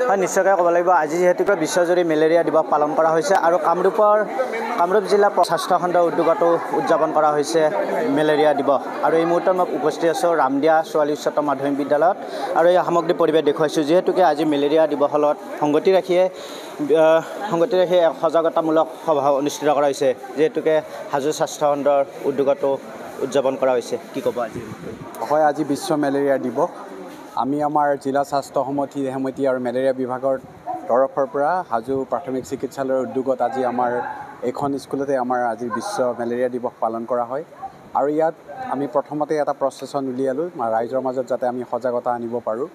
হয় নিশ্চয়কৈ ক'ব লাগিব আজি যেহেতুকে বিশ্বজুৰি মেলেৰিয়া দিৱস পালন কৰা হৈছে আৰু কামৰূপ জিলা স্বাস্থ্য খণ্ডৰ উদ্যোগতো উদযাপন কৰা হৈছে মেলেৰিয়া দিৱস আৰু এই মুহূৰ্তত মই উপস্থিত আছোঁ ৰামদিয়া ছোৱালী উচ্চতৰ মাধ্যমিক বিদ্যালয়ত আৰু এই সামগ্ৰী পৰিৱেশ দেখুৱাইছোঁ যিহেতুকে আজি মেলেৰিয়া দিৱসৰ লগত সংগতি ৰাখি এক সজাগতামূলক সভা অনুষ্ঠিত কৰা হৈছে যিহেতুকে হাজো স্বাস্থ্য খণ্ডৰ উদ্যোগতো উদযাপন কৰা হৈছে কি ক'ব আজি হয় আজি বিশ্ব মেলেৰিয়া দিৱস আমি আমাৰ জিলা স্বাস্থ্য সমিতি আৰু মেলেৰিয়া বিভাগৰ তৰফৰ পৰা হাজো প্ৰাথমিক চিকিৎসালয়ৰ উদ্যোগত আজি আমাৰ এইখন স্কুলতে আমাৰ আজি বিশ্ব মেলেৰিয়া দিৱস পালন কৰা হয় আৰু ইয়াত আমি প্ৰথমতে এটা প্ৰচেছন উলিয়ালোঁ ৰাইজৰ মাজত যাতে আমি সজাগতা আনিব পাৰোঁ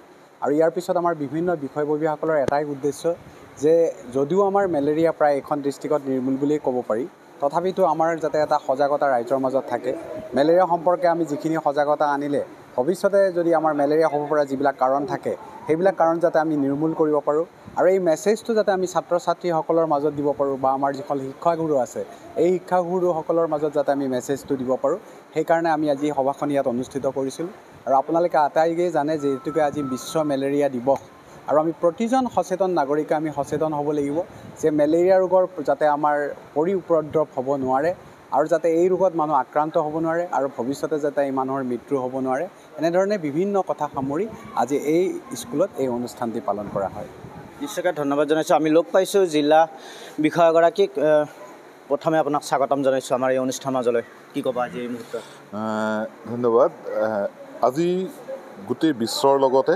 আৰু ইয়াৰ পিছত আমাৰ বিভিন্ন বিষয়ববীয়াসকলৰ এটাই উদ্দেশ্য যে যদিও আমাৰ মেলেৰিয়া প্ৰায় এখন ডিষ্ট্ৰিক্টত নিৰ্মূল বুলিয়েই ক'ব পাৰি তথাপিতো আমাৰ যাতে এটা সজাগতা ৰাইজৰ মাজত থাকে মেলেৰিয়া সম্পৰ্কে আমি যিখিনি সজাগতা আনিলে ভৱিষ্যতে যদি আমাৰ মেলেৰিয়া হ'ব পৰা যিবিলাক কাৰণ থাকে সেইবিলাক কাৰণ যাতে আমি নিৰ্মূল কৰিব পাৰোঁ আৰু এই মেছেজটো যাতে আমি ছাত্ৰ ছাত্ৰীসকলৰ মাজত দিব পাৰোঁ বা আমাৰ যিসকল শিক্ষাগুৰু আছে এই শিক্ষাগুৰুসকলৰ মাজত যাতে আমি মেছেজটো দিব পাৰোঁ সেইকাৰণে আমি আজি সভাখন ইয়াত অনুষ্ঠিত কৰিছিলোঁ আৰু আপোনালোকে আটাইকেই জানে যিহেতুকে আজি বিশ্ব মেলেৰিয়া দিৱস আৰু আমি প্ৰতিজন সচেতন নাগৰিকে আমি সচেতন হ'ব লাগিব যে মেলেৰিয়া ৰোগৰ যাতে আমাৰ উপদ্ৰৱ হ'ব নোৱাৰে আৰু যাতে এই ৰোগত মানুহ আক্ৰান্ত হ'ব নোৱাৰে আৰু ভৱিষ্যতে যাতে এই মানুহৰ মৃত্যু হ'ব নোৱাৰে এনেধৰণে বিভিন্ন কথা সামৰি আজি এই স্কুলত এই অনুষ্ঠানটি পালন কৰা হয় নিশ্চয়কৈ ধন্যবাদ জনাইছোঁ আমি লগ পাইছোঁ জিলা বিষয়াগৰাকীক প্ৰথমে আপোনাক স্বাগতম জনাইছোঁ আমাৰ এই অনুষ্ঠানৰ মাজলৈ কি ক'ব আজি এই মুহূৰ্তত ধন্যবাদ আজি গোটেই বিশ্বৰ লগতে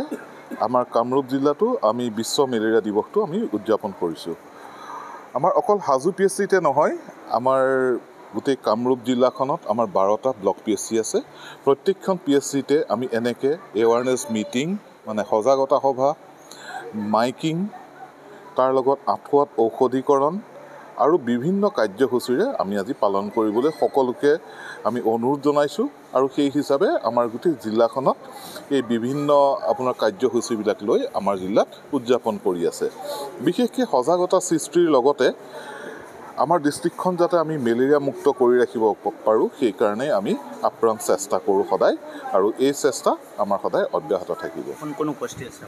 আমাৰ কামৰূপ জিলাতো আমি বিশ্ব মেলেৰিয়া দিৱসটো আমি উদযাপন কৰিছোঁ আমাৰ অকল হাজো PSCতে নহয় আমাৰ গোটেই কামৰূপ জিলাখনত আমাৰ 12টা ব্লক PSC আছে প্ৰত্যেকখন PSCতে আমি এনেকৈ এৱাৰনেছ মিটিং মানে সজাগতা সভা মাইকিং তাৰ লগত আঁঠুৱাত ঔষধীকৰণ আৰু বিভিন্ন কাৰ্যসূচীৰে আমি আজি পালন কৰিবলৈ সকলোকে আমি অনুৰোধ জনাইছোঁ আৰু সেই হিচাপে আমাৰ গোটেই জিলাখনত এই বিভিন্ন আপোনাৰ কাৰ্যসূচীবিলাক লৈ আমাৰ জিলাত উদযাপন কৰি আছে বিশেষকৈ সজাগতা সৃষ্টিৰ লগতে আমাৰ ডিষ্ট্ৰিক্টখন যাতে আমি মেলেৰিয়া মুক্ত কৰি ৰাখিব পাৰোঁ সেইকাৰণে আমি আপ্ৰাণ চেষ্টা কৰোঁ সদায় আৰু এই চেষ্টা আমাৰ সদায় অব্যাহত থাকিব কোন উপস্থিত আছে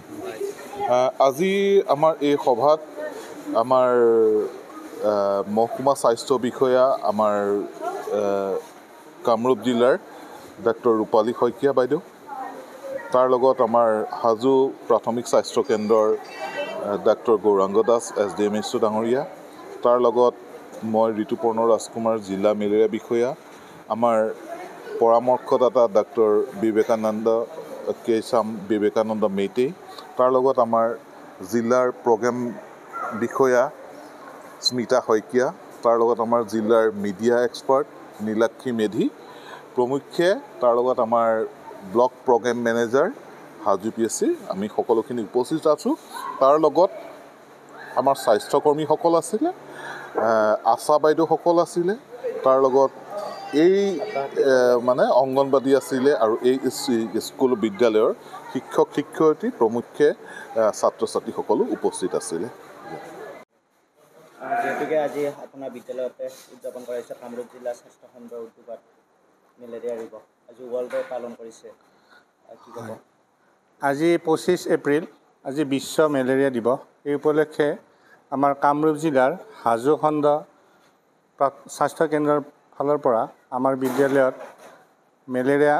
আজি আমাৰ এই সভাত আমাৰ মহকুমা স্বাস্থ্য বিষয়া আমাৰ কামৰূপ জিলাৰ ডক্টৰ ৰূপালী শইকীয়া বাইদেউ তাৰ লগত আমাৰ হাজো প্ৰাথমিক স্বাস্থ্য কেন্দ্ৰৰ ডক্টৰ গৌৰাংগ দাস SDMHO ডাঙৰীয়া তাৰ লগত মই ঋতুপৰ্ণ ৰাজকুমাৰ জিলা মেলেৰিয়া বিষয়া আমাৰ পৰামৰ্শদাতা ডক্টৰ বিবেকানন্দ মেইতেই তাৰ লগত আমাৰ জিলাৰ প্ৰগ্ৰেম বিষয়া স্মিতা শইকীয়া তাৰ লগত আমাৰ জিলাৰ মিডিয়া এক্সপাৰ্ট নীলাক্ষী মেধি প্ৰমুখ্যে তাৰ লগত আমাৰ block programme manager Hajo PSC আমি সকলোখিনি উপস্থিত আছোঁ তাৰ লগত আমাৰ স্বাস্থ্যকৰ্মীসকল আছিলে আশা বাইদেউসকল আছিলে তাৰ লগত এই মানে অংগনবাদী আছিলে আৰু এই স্কুল বিদ্যালয়ৰ শিক্ষক শিক্ষয়িত্ৰী প্ৰমুখ্যে ছাত্ৰ ছাত্ৰীসকলো উপস্থিত আছিলে যিহেতুকে আজি আপোনাৰ বিদ্যালয়তে উদযাপন কৰা হৈছে কামৰূপ জিলা স্বাস্থ্য খণ্ডৰ উদ্যোগত মেলেৰিয়া দিৱস আজি ৱৰ্ল্ডে পালন কৰিছে কি ক'ব আজি 25 এপ্ৰিল আজি বিশ্ব মেলেৰিয়া দিৱস এই উপলক্ষে আমাৰ কামৰূপ জিলাৰ হাজো খণ্ড স্বাস্থ্য কেন্দ্ৰৰ ফালৰ পৰা আমাৰ বিদ্যালয়ত মেলেৰিয়া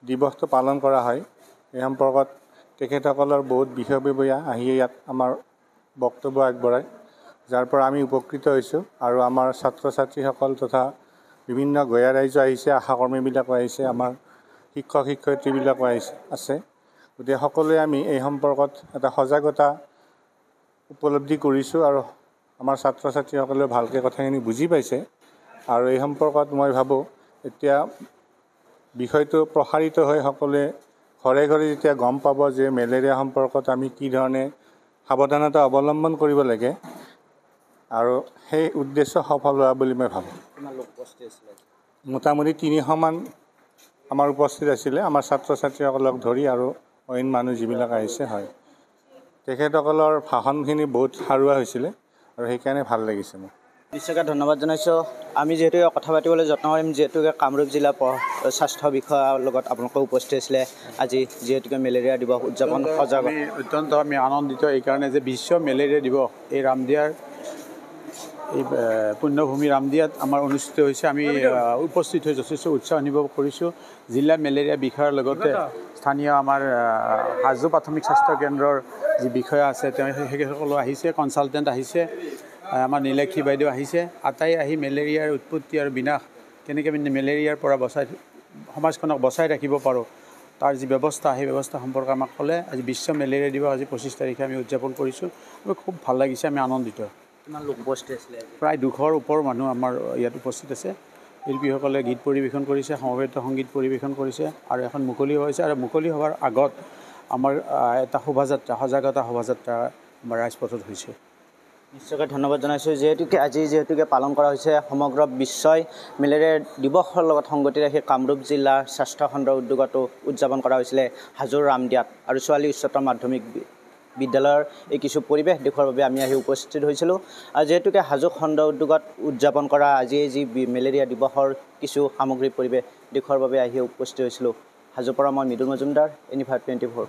দিৱসটো পালন কৰা হয় এই সম্পৰ্কত তেখেতসকলৰ বহুত বিষয়ববীয়া আহি ইয়াত আমাৰ বক্তব্য আগবঢ়ায় যাৰ পৰা আমি উপকৃত হৈছোঁ আৰু আমাৰ ছাত্ৰ ছাত্ৰীসকল তথা বিভিন্ন গঞা ৰাইজ আহিছে আশাকৰ্মীবিলাকো আহিছে আমাৰ শিক্ষক শিক্ষয়িত্ৰীবিলাকো আছে গতিকে সকলোৱে আমি এই সম্পৰ্কত এটা সজাগতা উপলব্ধি কৰিছোঁ আৰু আমাৰ ছাত্ৰ ছাত্ৰীসকলে ভালকৈ কথাখিনি বুজি পাইছে আৰু এই সম্পৰ্কত মই ভাবোঁ এতিয়া বিষয়টো প্ৰসাৰিত হৈ সকলোৱে ঘৰে ঘৰে যেতিয়া গম পাব যে মেলেৰিয়া সম্পৰ্কত আমি কি ধৰণে সাৱধানতা অৱলম্বন কৰিব লাগে আৰু সেই উদ্দেশ্য সফল হোৱা বুলি মই ভাবোঁ মোটামুটি 300মান আমাৰ উপস্থিত আছিলে আমাৰ ছাত্ৰ ছাত্ৰীসকলক ধৰি আৰু অইন মানুহ যিবিলাক আহিছে হয় তেখেতসকলৰ ভাষণখিনি বহুত সাৰুৱা হৈছিলে আৰু সেইকাৰণে ভাল লাগিছে মোৰ নিশ্চয়কৈ ধন্যবাদ জনাইছোঁ। আমি যিহেতুকে কথা পাতিবলৈ যত্ন কৰিম, যিহেতুকে কামৰূপ জিলা স্বাস্থ্য বিষয়াৰ লগত আপোনালোকে উপস্থিত আছিলে। আজি যিহেতুকে মেলেৰিয়া দিৱস উদযাপন সজাগ অত্যন্ত আমি আনন্দিত এইকাৰণে যে বিশ্ব মেলেৰিয়া দিৱস এই ৰামদিয়াৰ এই পুণ্যভূমি ৰামদিয়াত আমাৰ অনুষ্ঠিত হৈছে। আমি উপস্থিত হৈ যথেষ্ট উৎসাহ অনুভৱ কৰিছোঁ। জিলা মেলেৰিয়া বিষয়াৰ লগতে স্থানীয় আমাৰ হাজো প্ৰাথমিক স্বাস্থ্য কেন্দ্ৰৰ যি বিষয়া আছে তেওঁ সেইসকলো আহিছে, কনচালটেণ্ট আহিছে, আমাৰ নীলাক্ষী বাইদেউ আহিছে। আটাই আহি মেলেৰিয়াৰ উৎপত্তি আৰু বিনাশ কেনেকৈ মেলেৰিয়াৰ পৰা সমাজখনক বচাই ৰাখিব পাৰোঁ তাৰ যি ব্যৱস্থা সেই ব্যৱস্থা সম্পৰ্কে আমাক ক'লে। আজি বিশ্ব মেলেৰিয়া দিৱস আজি 25 তাৰিখে আমি উদযাপন কৰিছোঁ। আমি খুব ভাল লাগিছে, আমি আনন্দিত। কিমান লোক উপস্থিত আছিলে? প্ৰায় 200ৰ ওপৰ মানুহ আমাৰ ইয়াত উপস্থিত আছে। শিল্পীসকলে গীত পৰিৱেশন কৰিছে, সমবেত সংগীত পৰিৱেশন কৰিছে আৰু এখন মুকলি হৈছে। আৰু মুকলি হোৱাৰ আগত আমাৰ এটা শোভাযাত্ৰা, সজাগতা শোভাযাত্ৰা আমাৰ ৰাজপথত হৈছে। নিশ্চয়কৈ ধন্যবাদ জনাইছোঁ। যিহেতুকে পালন কৰা হৈছে সমগ্ৰ বিশ্বই মেলেৰিয়া দিৱসৰ লগত সংগতি ৰাখি কামৰূপ জিলাৰ স্বাস্থ্য খণ্ডৰ উদ্যোগতো উদযাপন কৰা হৈছিলে হাজোৰ ৰামদিয়াত। আৰু ছোৱালী উচ্চতৰ মাধ্যমিক বিদ্যালয়ৰ এই কিছু পৰিৱেশ দেখুৱাৰ বাবে আমি আহি উপস্থিত হৈছিলোঁ। আৰু যিহেতুকে হাজো খণ্ড উদ্যোগত উদযাপন কৰা আজি যি মেলেৰিয়া দিৱসৰ কিছু সামগ্ৰী পৰিৱেশ দেখুৱাৰ বাবে আহি উপস্থিত হৈছিলোঁ। হাজোৰ পৰা মই মৃদুল মজুমদাৰ, NE524।